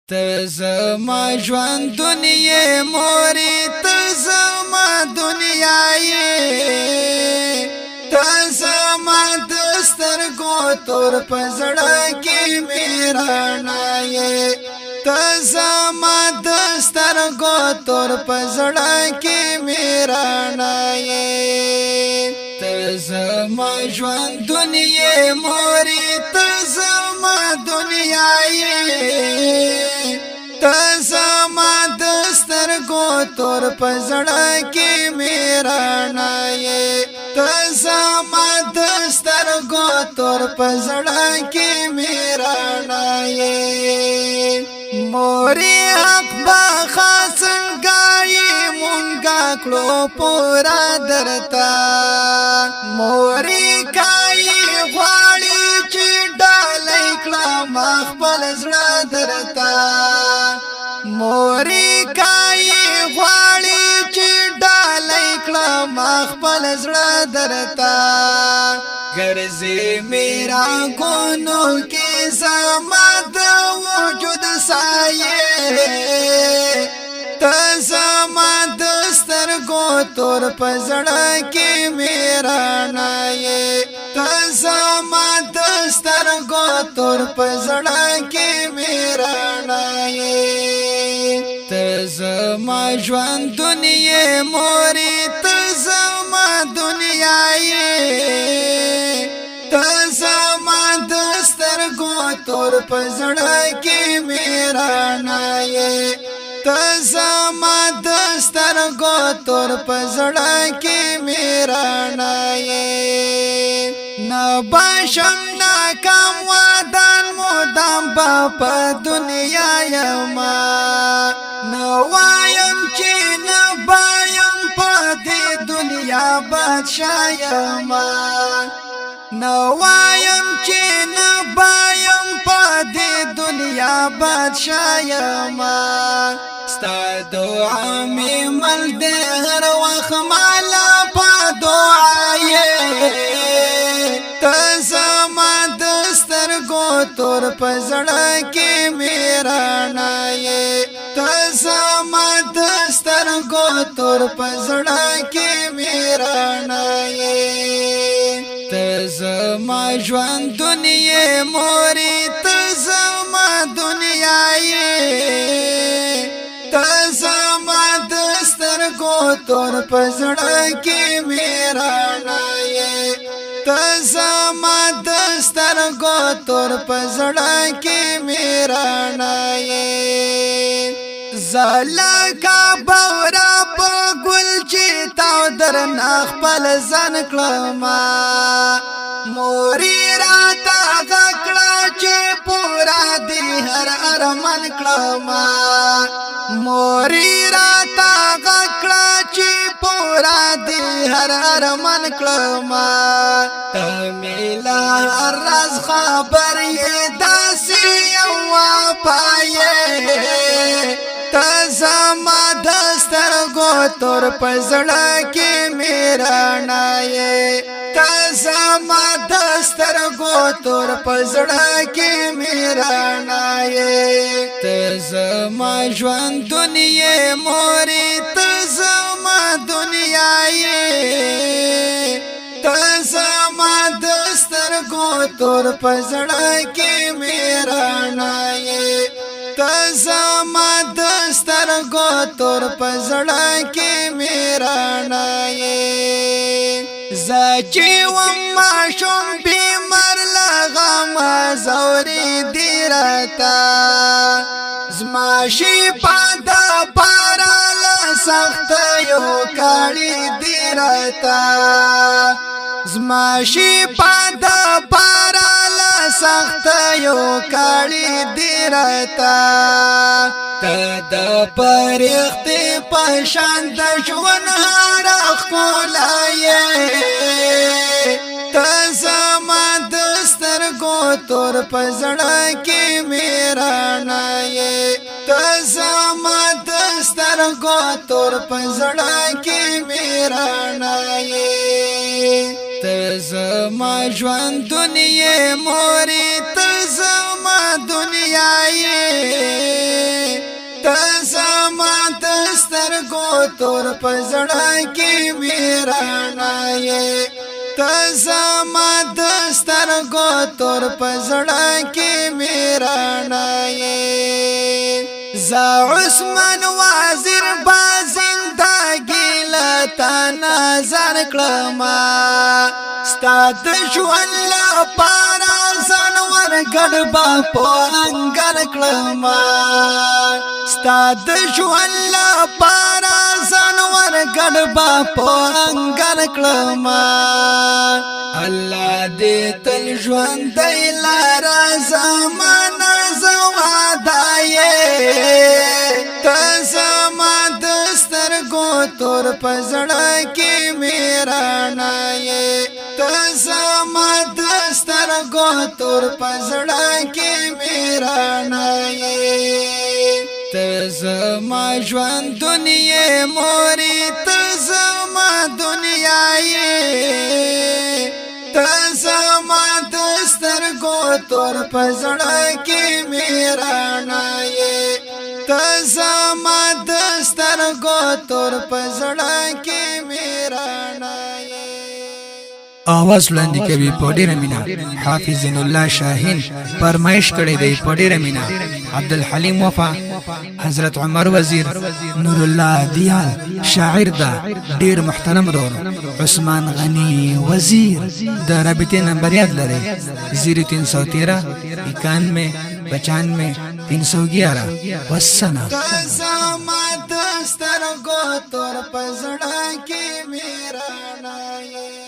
ته زما ژوند دنیا موري ته زما دنیا یې ته زما د سترګو تور پزړه کې میرانا یې ته زما د سترګو تور پزړه کې میرانا یې ته زما ژوند دنیا موري ته زما دنیا یې ته زما د سترګو تور پزړه کې میرانا یې ته زما د سترګو تور پزړه کې میرانا یې موري حق با خاصنګای مونږه کړو پورا درتا موري کای غواړي چې ډالۍ کړم خپل زړه درتا موري کای غواړي چې ډالۍ کړم خپل زړه درتا ګرځي میرا ګونو کې زما د وجود سایه ته زما د سترګو تور پزړه کې میرانا یې ته زما د سترګو تور پزړه کې میرانا یې ته زما ژوند دنیا موري ته زما دنیا یې ته زما د سترګو تور پزړه کې میرانا یې ته زما د سترګو تور پزړه کې میرانا یې نه باشم ناکام وادان مودام په دنیا یما نه وایم چې نه بایم په دې دنیا بادشاه یما نه وایم چې نه بایم په دې دنیا بادشاه یما ستا دعا می مل دے هر وخت مالا پا دعای ته زما د سترګو تور پزړه کې میرانا یې ته زما د سترګو تور پزړه کې میرانا یې ته زما ژوند دنیا موري ته زما دنیا یې ته زما د سترګو تور پزړه کې میرانا یې ته زما د سترګو تور پزړه کې میرانا یې زلا کا بورا په ګل چې تاو درنه خپل ځان کړم موري راته غکړه چې پورا دې هر ارمان کړم موري راته غکړه چې پورا دې هر ارمان کړم ته میلا راز خبر یې داسې یو پایې ته زما د سترګو تور پزړه کې میرانا یې ته زما د سترګو تور پزړه کې میرانا یې ته زما ژوند دنیا موري ته زما دنیا یې ته زما د سترګو تور پزړه کې میرانا یې ته زما د سترګو تور پزړه کې میرانا یې زچې وما شوم بیمار لغم زوري دی راتا زما شي پاد پارال سخت یو کاړي دی راتا زما شي پاد پارال سخت یو کاړي دی راتا ته د پرخت پشان د ژوند هر خولای ته زما د سترګو تور پزړه کې میرانا یې ته زما د سترګو تور پزړه کې میرانا یې ته زما ژوند دنیا موري ته زما دنیا یې تور پزړه کې میرانا یې تزما دسترګو تور پزړه کې میرانا یې زا عثمان وزیر با زندګی لتا نظر کړما ستاد ژوند لپاره ځان ورګډ با پوهنګر کړما ستاد ژوند لپاره ځان ورګډ با پوهنګر کړما الله دې تل ژوند لاره زمانه زوادایې تزما دسترګو تور پزړه کې میرانا یې تزما دسترګو تور پزړه کې میرانا یې تزما ژوند دنیا موري تزما دنیا یې تزما دسترګو تور پزړه کې میرانا یې تزما دسترګو تور پزړه کې میرانا یې आवाज وړاندې کوي په ډیره مینا حافظ زین الله شاهین فرمایش کړی دی په ډیره مینا عبدالحلیم وفا حضرت عمر وزیر نور الله دیال شاعر دا ډیر محترم رور عثمان غنی وزیر د رابطې نمبر یاد لري 0313 91 95 311 والسلام تزما دسترګو تور پزړه کې میرانا یې